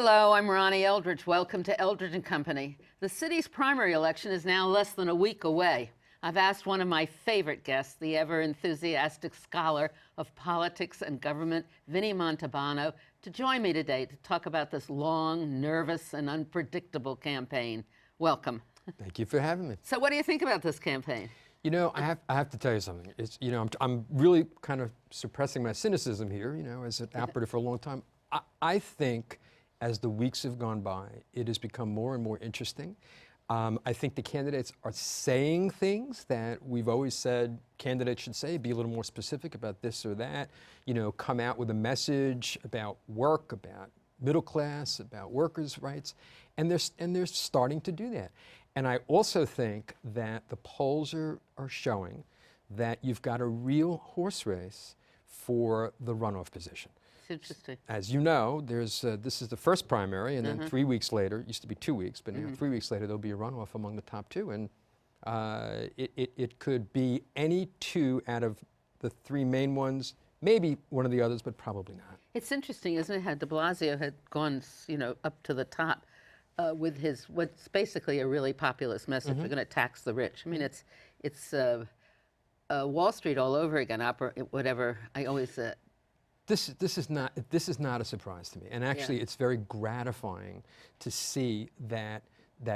Hello, I'm Ronnie Eldridge. Welcome to Eldridge and Company. The city's primary election is now less than a week away. I've asked one of my favorite guests, the ever-enthusiastic scholar of politics and government, Vincent Montalbano, to join me today to talk about this long, nervous, and unpredictable campaign. Welcome. Thank you for having me. So what do you think about this campaign? You know, I have to tell you something. It's, you know, I'm really kind of suppressing my cynicism here, you know, as an operative for a long time. I think as the weeks have gone by, it has become more and more interesting. I think the candidates are saying things that we've always said candidates should say, be a little more specific about this or that, you know, come out with a message about work, about middle class, about workers' rights, and they're starting to do that. And I also think that the polls are showing that you've got a real horse race for the runoff position. Interesting. As you know, there's this is the first primary, and then 3 weeks later, it used to be 2 weeks, but now 3 weeks later, there'll be a runoff among the top two, and it could be any two out of the three main ones, maybe one of the others, but probably not. It's interesting, isn't it, how de Blasio had gone, you know, up to the top with his, what's basically a really populist message. We're going to tax the rich. I mean, it's Wall Street all over again, whatever, I always This is not a surprise to me, and actually, it's very gratifying to see that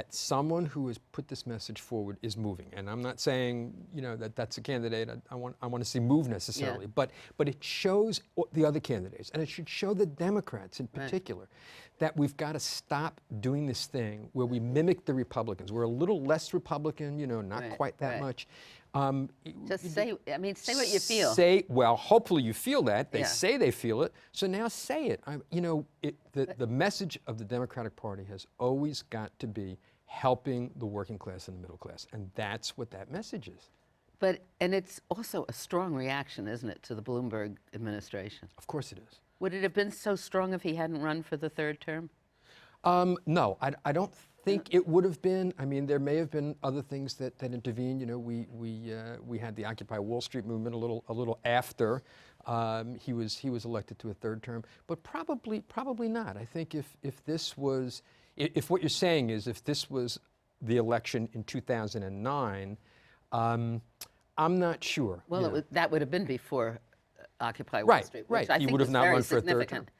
someone who has put this message forward is moving. And I'm not saying, you know, that's a candidate I want to see move necessarily, but it shows the other candidates, and it should show the Democrats in particular, that we've got to stop doing this thing where we mimic the Republicans. We're a little less Republican, you know, not quite that much. just say, I mean, say what you feel. Well, hopefully you feel that. They say they feel it, so now say it. You know, the message of the Democratic Party has always got to be helping the working class and the middle class, and that's what that message is. And it's also a strong reaction, isn't it, to the Bloomberg administration? Of course it is. Would it have been so strong if he hadn't run for the third term? No, I don't think it would have been. I mean, there may have been other things that intervened. You know, we had the Occupy Wall Street movement a little after he was elected to a third term, but probably not. I think if this was, if what you're saying is if this was the election in 2009, I'm not sure. Well, that would have been before Occupy Wall Street, which I think would have was not very run for a third significant. term.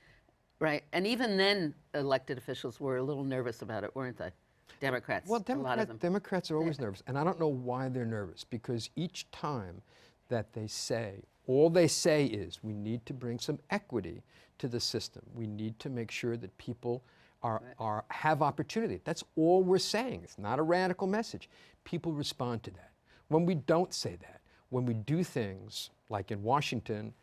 Right, and even then, elected officials were a little nervous about it, weren't they? Democrats, well, a lot of them. Democrats are always nervous, and I don't know why they're nervous, because each time that they say, all they say is, we need to bring some equity to the system. We need to make sure that people have opportunity. That's all we're saying. It's not a radical message. People respond to that. When we don't say that, when we do things like in Washington,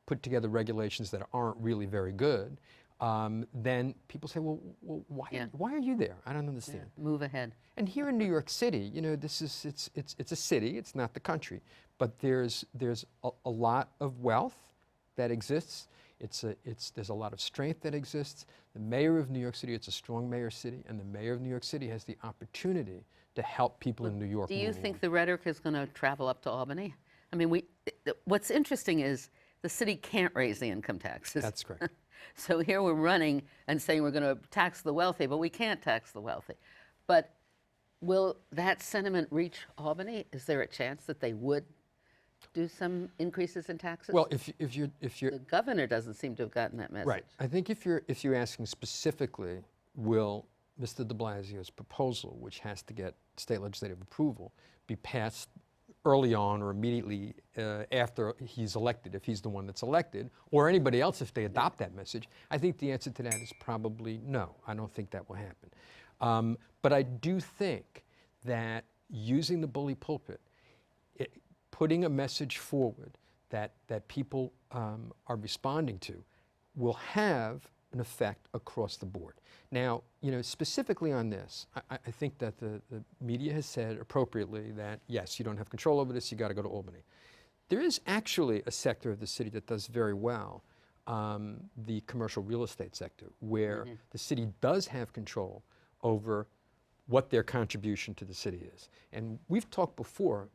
put together regulations that aren't really very good, then people say, well why are you there? I don't understand. Move ahead. And here in New York City, you know, it's a city, it's not the country, but there's a lot of wealth that exists. There's a lot of strength that exists. The mayor of New York City, it's a strong mayor city, and the mayor of New York City has the opportunity to help people in New York. Do you think the rhetoric is going to travel up to Albany? I mean, what's interesting is the city can't raise the income taxes. That's correct. So here we're running and saying we're going to tax the wealthy, but we can't tax the wealthy. But will that sentiment reach Albany? Is there a chance that they would do some increases in taxes? Well, if you're the governor doesn't seem to have gotten that message. Right. I think if you're asking specifically, will Mr. de Blasio's proposal, which has to get state legislative approval, be passed early on or immediately after he's elected, if he's the one that's elected, or anybody else if they adopt that message, I think the answer to that is probably no. I don't think that will happen. But I do think that using the bully pulpit, putting a message forward that people are responding to, will have an effect across the board. Now, you know, specifically on this, I think that the media has said appropriately that, yes, you don't have control over this, you got to go to Albany. There is actually a sector of the city that does very well, the commercial real estate sector, where the city does have control over what their contribution to the city is. And we've talked before,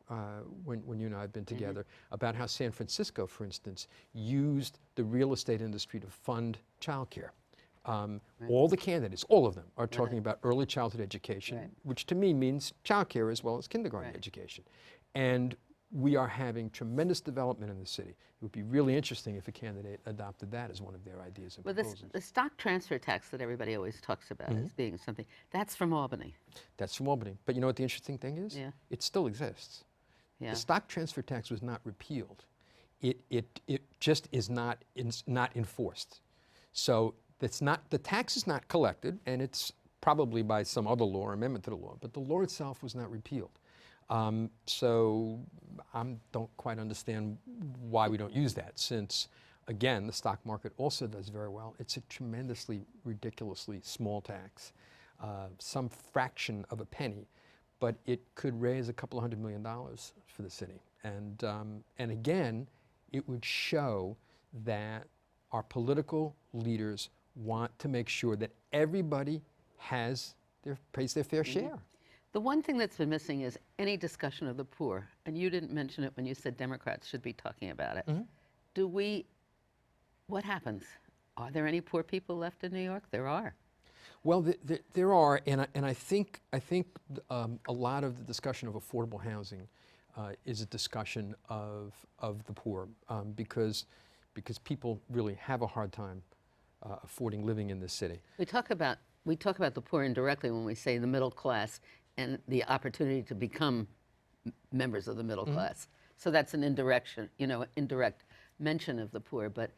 when you and I have been together, about how San Francisco, for instance, used the real estate industry to fund childcare. All the candidates, all of them, are talking about early childhood education, which to me means childcare as well as kindergarten education. And we are having tremendous development in the city. It would be really interesting if a candidate adopted that as one of their ideas and proposals. The stock transfer tax that everybody always talks about as being something, that's from Albany. That's from Albany. But you know what the interesting thing is? Yeah. It still exists. Yeah. The stock transfer tax was not repealed. It just is not enforced. So it's not, the tax is not collected, and it's probably by some other law or amendment to the law, but the law itself was not repealed. So I don't quite understand why we don't use that, since, again, the stock market also does very well. It's a tremendously, ridiculously small tax, some fraction of a penny, but it could raise a couple of $100 million for the city. And again, it would show that our political leaders want to make sure that everybody pays their fair share. The one thing that's been missing is any discussion of the poor, and you didn't mention it when you said Democrats should be talking about it. What happens? Are there any poor people left in New York? There are. Well, there are, and I think a lot of the discussion of affordable housing is a discussion of the poor, because people really have a hard time affording living in this city. We talk about the poor indirectly when we say the middle class and the opportunity to become members of the middle class. So that's an indirect mention of the poor. But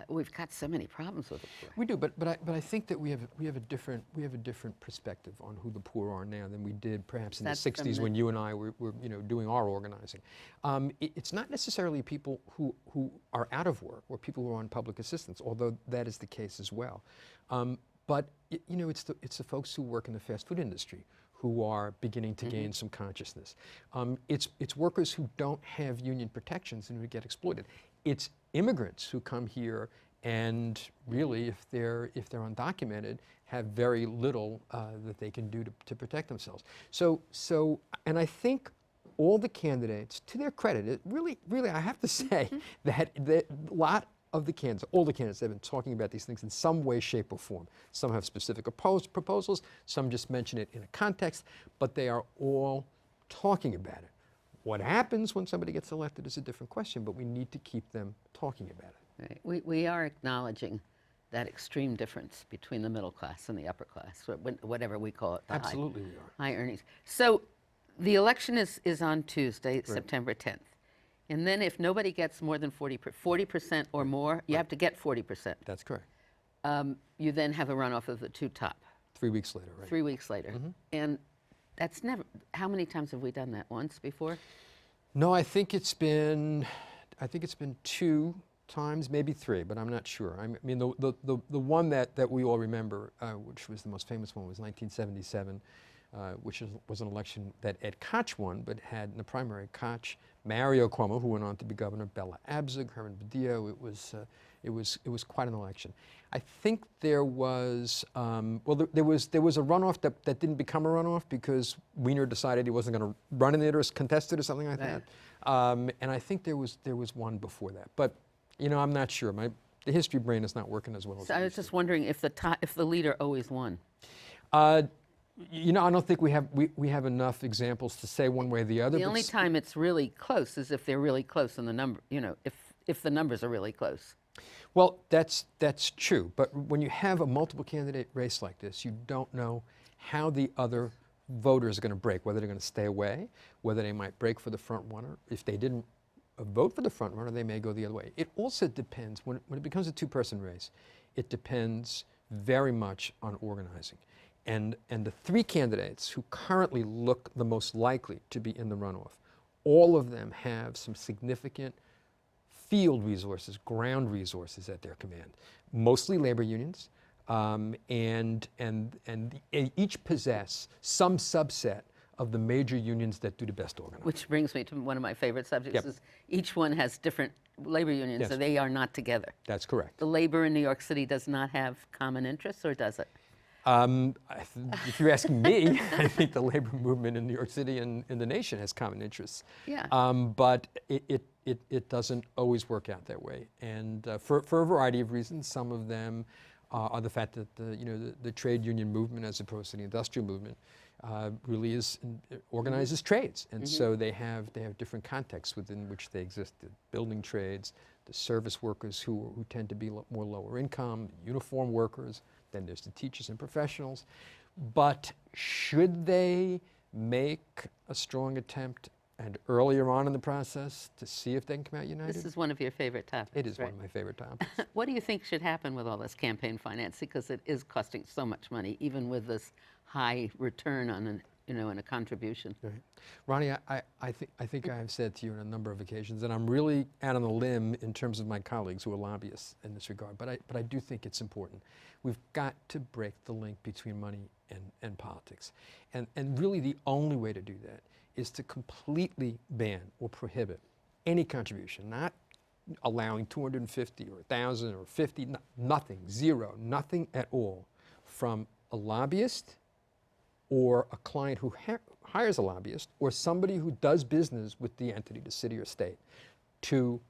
we've got so many problems with the poor. We do, but I think that we have a different perspective on who the poor are now than we did perhaps in the '60s when you and I were doing our organizing. It's not necessarily people who are out of work or people who are on public assistance, although that is the case as well. But it's the folks who work in the fast food industry who are beginning to gain some consciousness. It's workers who don't have union protections and who get exploited. It's immigrants who come here and really, if they're undocumented, have very little that they can do to protect themselves. And I think all the candidates, to their credit, really, I have to say that a lot of the candidates, all the candidates have been talking about these things in some way, shape, or form. Some have specific proposals, some just mention it in a context, but they are all talking about it. What happens when somebody gets elected is a different question, but we need to keep them talking about it. Right. We are acknowledging that extreme difference between the middle class and the upper class, whatever we call it. Absolutely we are. High earnings. So the election is on Tuesday, September 10th. And then if nobody gets more than 40% or more, you have to get 40%. That's correct. You then have a runoff of the two top. 3 weeks later, right? 3 weeks later. And that's never, how many times have we done that? Once before? No, I think it's been 2 times, maybe 3, but I'm not sure. I mean, the one that we all remember, which was the most famous one, was 1977, which was an election that Ed Koch won, but had in the primary Koch, Mario Cuomo, who went on to be governor, Bella Abzug, Herman Badillo. It was quite an election. I think there was there was a runoff that didn't become a runoff because Weiner decided he wasn't going to run in it or contest it or something like that. And I think there was one before that, but I'm not sure. The history brain is not working as well as I was just wondering if the leader always won. I don't think we have enough examples to say one way or the other. The only time it's really close is if they're really close in the number. If the numbers are really close. Well, that's true. But when you have a multiple candidate race like this, you don't know how the other voters are going to break. Whether they're going to stay away, whether they might break for the front runner. If they didn't vote for the front runner, they may go the other way. It also depends when it becomes a two-person race. It depends very much on organizing. And the 3 candidates who currently look the most likely to be in the runoff, all of them have some significant field resources, ground resources at their command, mostly labor unions, and each possess some subset of the major unions that do the best organizing. Which brings me to one of my favorite subjects, is each one has different labor unions, so they are not together. That's correct. The labor in New York City does not have common interests, or does it? If you're asking me, I think the labor movement in New York City and in the nation has common interests. Yeah. But it doesn't always work out that way. And for a variety of reasons, some of them are the fact that the trade union movement, as opposed to the industrial movement, really organizes trades, and so they have different contexts within which they exist. The building trades, the service workers who tend to be more lower income, uniform workers. Then there's the teachers and professionals. But should they make a strong attempt and earlier on in the process to see if they can come out united? This is one of your favorite topics. It is right? one of my favorite topics. What do you think should happen with all this campaign financing? Because it is costing so much money, even with this high return on a contribution. Right. Ronnie, I think I have said to you on a number of occasions, and I'm really out on a limb in terms of my colleagues who are lobbyists in this regard, but I do think it's important. We've got to break the link between money and politics. And really the only way to do that is to completely ban or prohibit any contribution, not allowing 250 or 1,000 or 50, nothing, zero, nothing at all from a lobbyist or a client who hires a lobbyist or somebody who does business with the entity, the city or state, to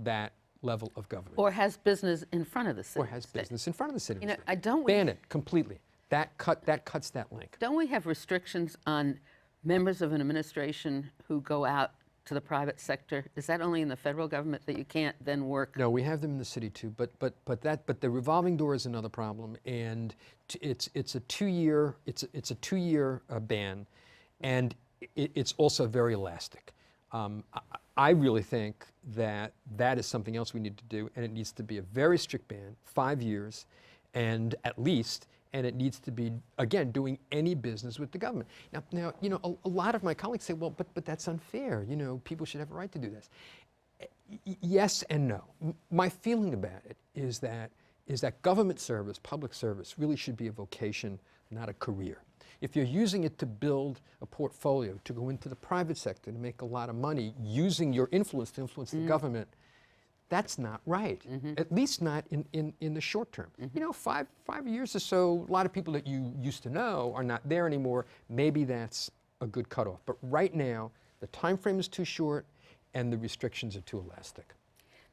that level of government. Or has business in front of the city. Or has business in front of the city. Don't ban it completely. That cuts that link. Don't we have restrictions on members of an administration who go out to the private sector? Is that only in the federal government that you can't then work? No, we have them in the city too. But the revolving door is another problem, and it's a 2-year ban, and it's also very elastic. I really think that is something else we need to do, and it needs to be a very strict ban, 5 years, and at least. And it needs to be, again, doing any business with the government. Now, a lot of my colleagues say, well, but that's unfair. People should have a right to do this. Yes and no. My feeling about it is that government service, public service, really should be a vocation, not a career. If you're using it to build a portfolio, to go into the private sector, to make a lot of money, using your influence to influence the government, that's not right, at least not in the short term. 5 years or so, a lot of people that you used to know are not there anymore. Maybe that's a good cutoff. But right now, the time frame is too short and the restrictions are too elastic.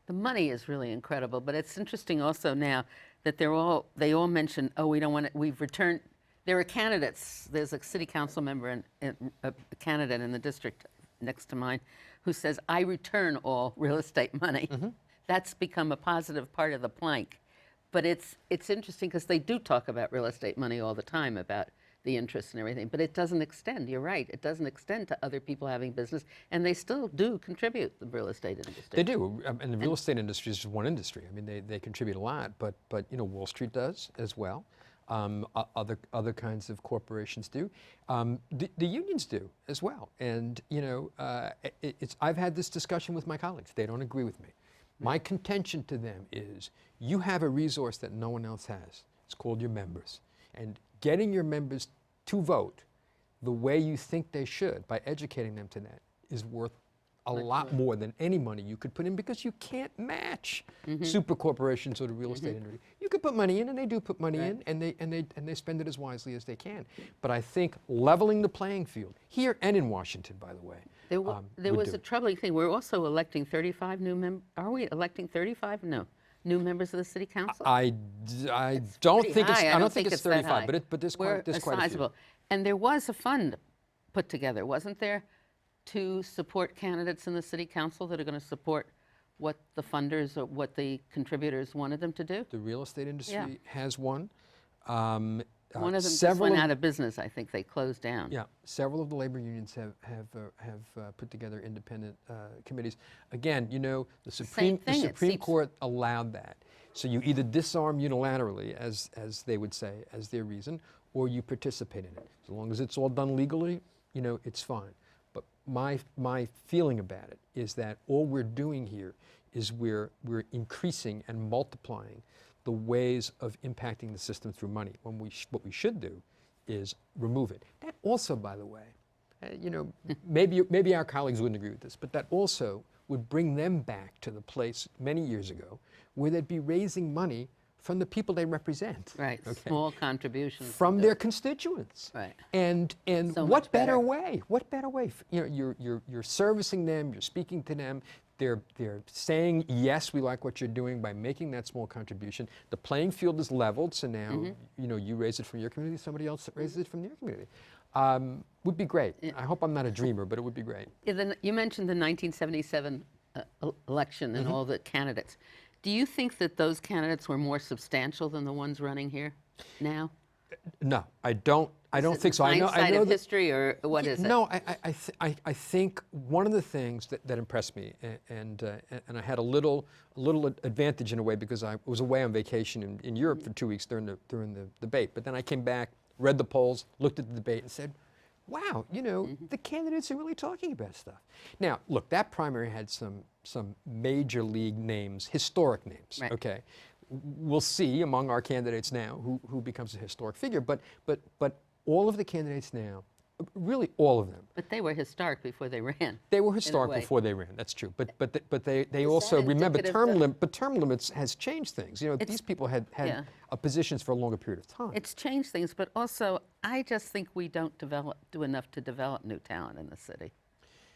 The money is really incredible, but it's interesting also now that they all mention, oh, we don't want to, we've returned. There are candidates. There's a city council member and a candidate in the district next to mine who says, I return all real estate money. That's become a positive part of the plank. But it's interesting because they do talk about real estate money all the time, about the interest and everything, but it doesn't extend, you're right, it doesn't extend to other people having business, and they still do contribute to the real estate industry. They do, and the real estate industry is just one industry. I mean, they contribute a lot, but Wall Street does as well. Other kinds of corporations do. The unions do as well. And I've had this discussion with my colleagues. They don't agree with me. My contention to them is you have a resource that no one else has. It's called your members. And getting your members to vote the way you think they should by educating them to that is worth a lot more than any money you could put in, because you can't match super corporations or the real estate industry. You could put money in, and they do put money in, and they spend it as wisely as they can. But I think leveling the playing field here and in Washington, by the way, there was a troubling thing. We're also electing 35 new members. Are we electing 35? No. New members of the city council? I don't think it's 35, but there's quite a few. And there was a fund put together, wasn't there, to support candidates in the city council that are going to support what the funders or what the contributors wanted them to do? The real estate industry has one. One of them just went out of business. I think they closed down. Yeah, several of the labor unions have put together independent committees. Again, the Supreme Court allowed that. So you either disarm unilaterally, as they would say, as their reason, or you participate in it. As long as it's all done legally, it's fine. But my feeling about it is that all we're doing here is we're increasing and multiplying the ways of impacting the system through money. When what we should do is remove it. That also, by the way, maybe our colleagues wouldn't agree with this, but that also would bring them back to the place many years ago where they'd be raising money from the people they represent. Right, okay. Small contributions. From their constituents. Right. And so what better way? What better way? You're servicing them, you're speaking to them, they're saying, yes, we like what you're doing by making that small contribution. The playing field is leveled, so now, you know, you raise it from your community, somebody else raises it from their community. Would be great. I hope I'm not a dreamer, but it would be great. Yeah, you mentioned the 1977 election and all the candidates. Do you think that those candidates were more substantial than the ones running here now? No, I don't. I don't think so. Hindsight of history, or what is it? No, I think one of the things that impressed me, and I had a little advantage in a way because I was away on vacation in Europe for 2 weeks during the debate. But then I came back, read the polls, looked at the debate, and said, "Wow, you know, the candidates are really talking about stuff." Now, look, that primary had some major league names, historic names. Right. Okay. We'll see among our candidates now who becomes a historic figure, but all of the candidates now, really all of them. But they were historic before they ran. They were historic before they ran. That's true. But they Is also that remember indicative term limits has changed things. You know, these people had Yeah. positions for a longer period of time. It's changed things, but also I just think we don't do enough to develop new talent in the city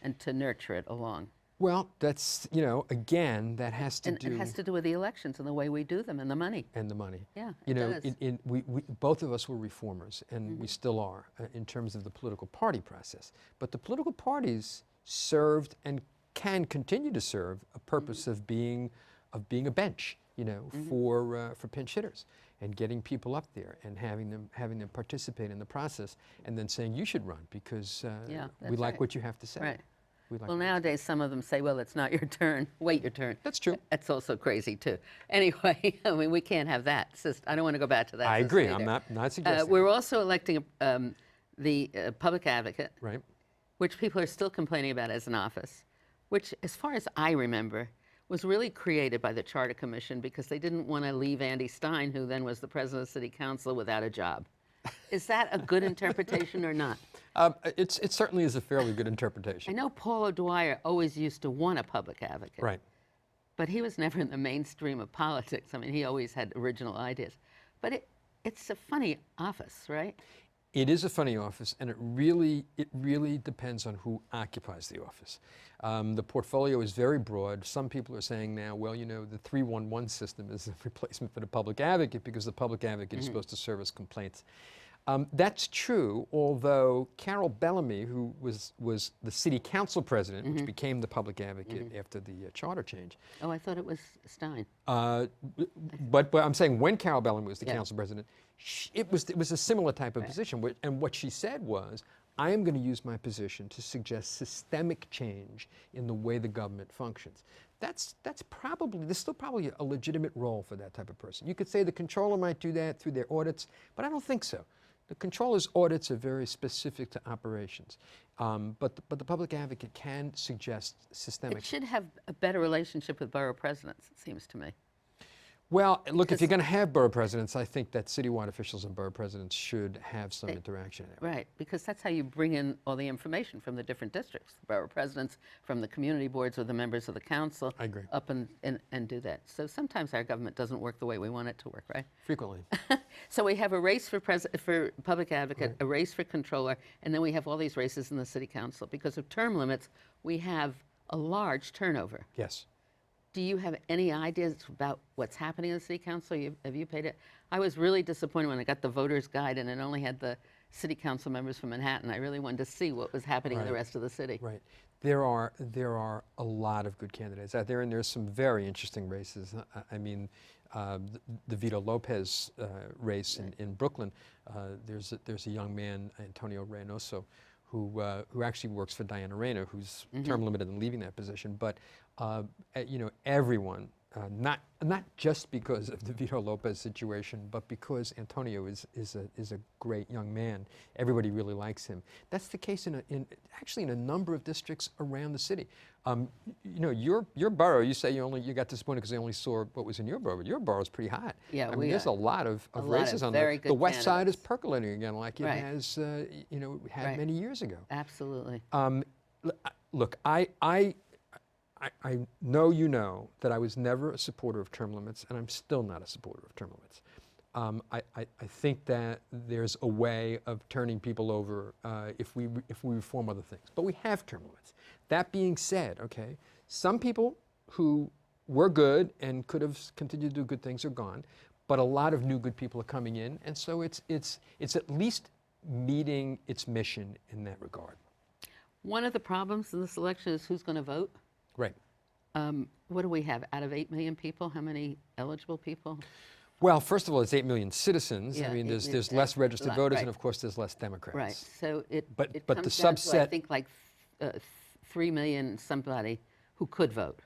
and to nurture it along. Well, that's, you know, again, that has to do. It has to do with the elections and the way we do them and the money. And the money. Yeah, You it know, does. we both of us were reformers, and we still are in terms of the political party process. But the political parties served and can continue to serve a purpose of being a bench, you know, for pinch hitters, and getting people up there and having them participate in the process, and then saying you should run because Yeah, we that's like right. what you have to say. Right. We like Well, what- nowadays some of them say, well, it's not your turn, wait your turn. That's true. That's also crazy, too. Anyway, I mean, we can't have that. I don't want to go back to that. I agree. system I'm either. not suggesting. We're also electing the public advocate, Right. which people are still complaining about as an office, which, as far as I remember, was really created by the Charter Commission because they didn't want to leave Andy Stein, who then was the president of the city council, without a job. Is that a good interpretation or not? It certainly is a fairly good interpretation. I know Paul O'Dwyer always used to want a public advocate. Right. But he was never in the mainstream of politics. I mean, he always had original ideas. But it's a funny office, right? It is a funny office, and it really depends on who occupies the office. The portfolio is very broad. Some people are saying now, well, you know, the 311 system is a replacement for the public advocate because the public advocate is supposed to service complaints. That's true, although Carol Bellamy, who was the city council president, which became the public advocate after the charter change. Oh, I thought it was Stein. But I'm saying when Carol Bellamy was the Yeah. council president, it was a similar type of position. And what she said was, I am going to use my position to suggest systemic change in the way the government functions. There's still probably a legitimate role for that type of person. You could say the controller might do that through their audits, but I don't think so. The controller's audits are very specific to operations, but the public advocate can suggest systemic. It should have a better relationship with borough presidents, it seems to me. Well, look, if you're going to have borough presidents, I think that citywide officials and borough presidents should have some interaction. Right, because that's how you bring in all the information from the different districts. The borough presidents, from the community boards with the members of the council. I agree. Up and do that. So sometimes our government doesn't work the way we want it to work, right? Frequently. So we have a race for public advocate, a race for controller, and then we have all these races in the city council. Because of term limits, we have a large turnover. Yes. Do you have any ideas about what's happening in the city council? Have you paid it? I was really disappointed when I got the voter's guide and it only had the city council members from Manhattan. I really wanted to see what was happening in the rest of the city. Right. There are a lot of good candidates out there, and there's some very interesting races. I mean, the Vito Lopez race in Brooklyn. There's a young man, Antonio Reynoso, who actually works for Diana Reyna, who's term limited and leaving that position. But you know, everyone, not just because of the Vito Lopez situation, but because Antonio is a great young man. Everybody really likes him. That's the case actually in a number of districts around the city. You know, your borough, you say you got disappointed because they only saw what was in your borough, but your borough is pretty hot. Yeah, I mean, there's a lot of races on there. The west side is percolating again, like it has, you know, had many years ago. Absolutely. Look, I know you know that I was never a supporter of term limits, and I'm still not a supporter of term limits. I think that there's a way of turning people over if we reform other things. But we have term limits. That being said, okay, Some people who were good and could have continued to do good things are gone, but a lot of new good people are coming in, and so it's at least meeting its mission in that regard. One of the problems in this election is who's going to vote. Right. What do we have out of 8 million people? How many eligible people? Well, first of all, it's 8 million citizens. Yeah, I mean, there's it's less registered voters, right. and of course, there's less Democrats. Right. So it But it the comes down to, I subset- think, like 3 million somebody who could vote.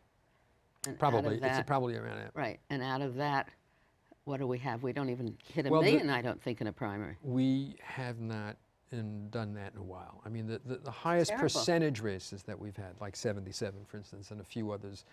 And out Probably, of that, it's probably around that. right. And out of that, what do we have? We don't even hit a Well, million, I don't think, in a primary. We have not done that in a while. I mean, the highest Terrible. percentage races that we've had, like 77, for instance, and a few others,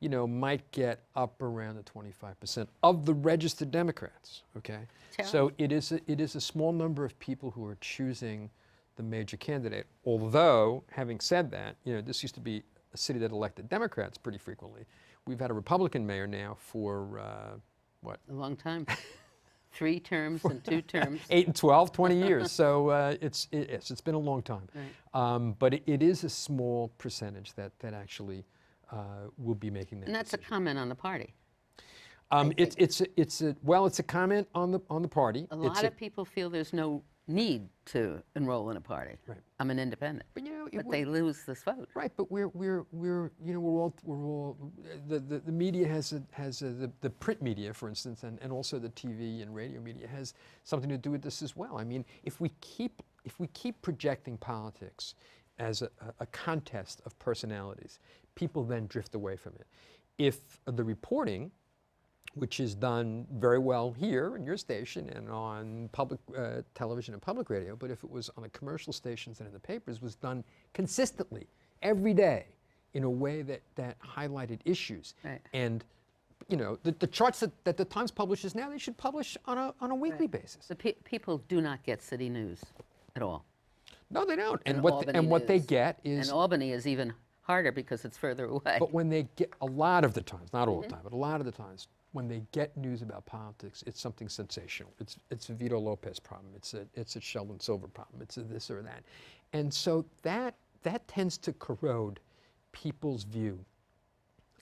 you know, might get up around the 25% of the registered Democrats, okay? So it is a small number of people who are choosing the major candidate. Although, having said that, you know, this used to be a city that elected Democrats pretty frequently. We've had a Republican mayor now for, what? A long time. 3 terms and 2 terms. 8 and 12, 20 years. So it's been a long time. Right. But it is a small percentage that actually will be making that And that's a decision. comment on the party. It's a comment on the party. A lot of people feel there's no need to enroll in a party. Right. I'm an independent. But you know, But they lose this vote. right. But we're you know we're all the media has the print media, for instance, and also the TV and radio media has something to do with this as well. I mean, if we keep projecting politics as a contest of personalities, people then drift away from it. If the reporting, which is done very well here in your station and on public television and public radio, but if it was on the commercial stations and in the papers, was done consistently every day in a way that highlighted issues. Right. And you know, the charts that the Times publishes now, they should publish on a weekly basis. The people do not get city news at all. No, they don't. And Albany what they News. get is And Albany is even harder because it's further away. But when they get, a lot of the times, not all the time, but a lot of the times, when they get news about politics, it's something sensational. It's a Vito Lopez problem. It's a Sheldon Silver problem. It's a this or that. And so that tends to corrode people's view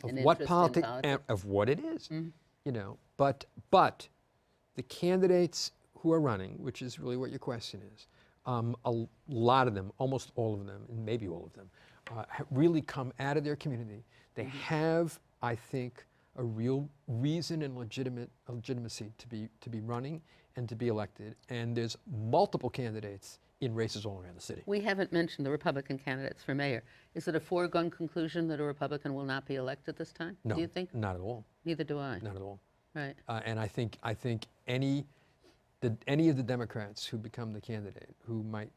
of An what interest in politics, politics. of what it is. You know, but the candidates who are running, which is really what your question is, a lot of them, almost all of them, and maybe all of them, really come out of their community. They have, I think, a real reason and legitimacy to be running and to be elected. And there's multiple candidates in races all around the city. We haven't mentioned the Republican candidates for mayor. Is it a foregone conclusion that a Republican will not be elected this time? No, Do you think? not at all. Neither do I. Not at all. Right. And I think any of the Democrats who become the candidate who might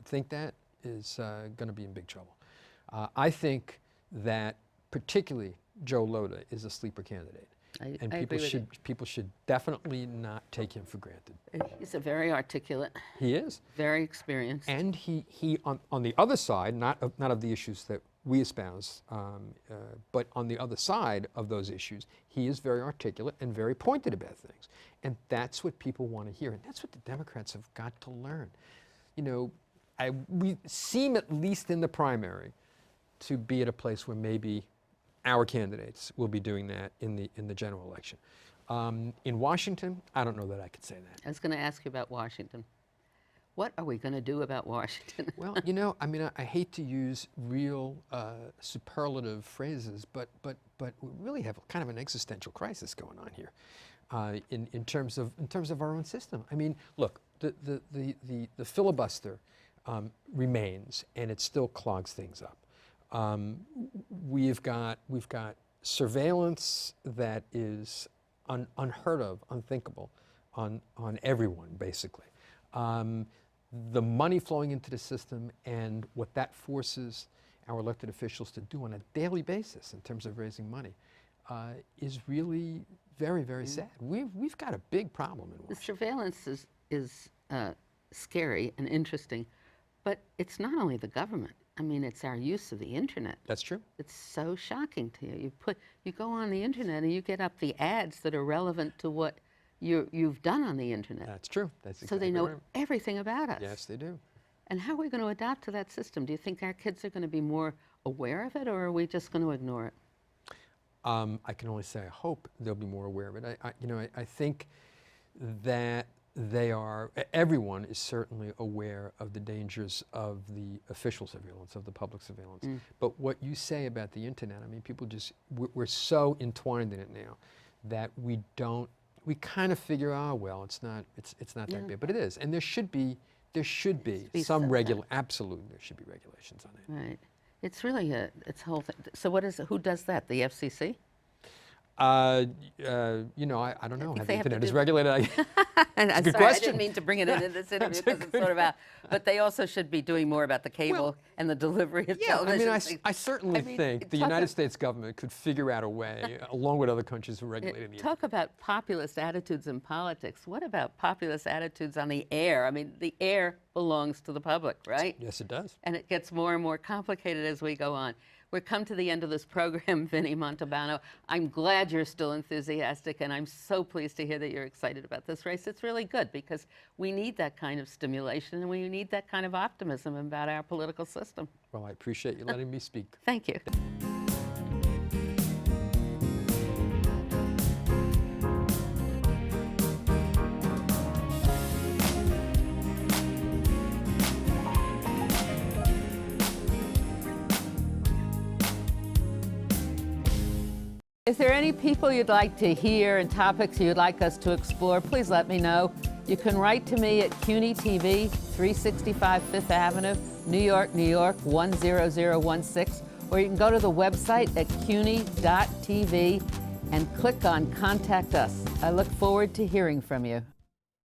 think that is going to be in big trouble. I think that particularly Joe Lhota is a sleeper candidate, and I agree with you. people should definitely not take him for granted. He's a very articulate, He is, very experienced. and he on the other side, not of the issues that we espouse, but on the other side of those issues, he is very articulate and very pointed about things, and that's what people want to hear, and that's what the Democrats have got to learn. You know, we seem, at least in the primary, to be at a place where maybe our candidates will be doing that in the general election. In Washington, I don't know that I could say that. I was going to ask you about Washington. What are we going to do about Washington? Well, you know, I mean, I hate to use real superlative phrases, but we really have kind of an existential crisis going on here in terms of our own system. I mean, look, the filibuster remains, and it still clogs things up. We've got surveillance that is unheard of, unthinkable on everyone, basically. The money flowing into the system and what that forces our elected officials to do on a daily basis in terms of raising money is really very, very sad. We've got a big problem in The Washington. surveillance is scary and interesting, but it's not only the government. I mean, it's our use of the internet. That's true. It's so shocking to you. You go on the internet and you get up the ads that are relevant to what you've done on the internet. That's true. That's So exactly they know right. everything about us. Yes, they do. And how are we going to adapt to that system? Do you think our kids are going to be more aware of it, or are we just going to ignore it? I can only say I hope they'll be more aware of it. I think that everyone is certainly aware of the dangers of the official surveillance, of the public surveillance. But what you say about the internet, I mean, people just, we're so entwined in it now that we kind of figure, oh, well, it's not that big, but it is. And there should be some absolutely, there should be regulations on it. Right. It's really it's whole thing. So who does that? The FCC? I don't know. Have the internet is regulated? And It's a good sorry, question. I didn't mean to bring it into this interview because it's sort of about, but they also should be doing more about the cable and the delivery of television. I mean, I certainly think the United States government could figure out a way, along with other countries, of regulating the internet. Talk about populist attitudes in politics. What about populist attitudes on the air? I mean, the air belongs to the public, right? Yes, it does. And it gets more and more complicated as we go on. We've come to the end of this program, Vinnie Montalbano. I'm glad you're still enthusiastic, and I'm so pleased to hear that you're excited about this race. It's really good because we need that kind of stimulation, and we need that kind of optimism about our political system. Well, I appreciate you letting me speak. Thank you. If there are any people you'd like to hear and topics you'd like us to explore, please let me know. You can write to me at CUNY TV, 365 Fifth Avenue, New York, New York, 10016, or you can go to the website at cuny.tv and click on Contact Us. I look forward to hearing from you.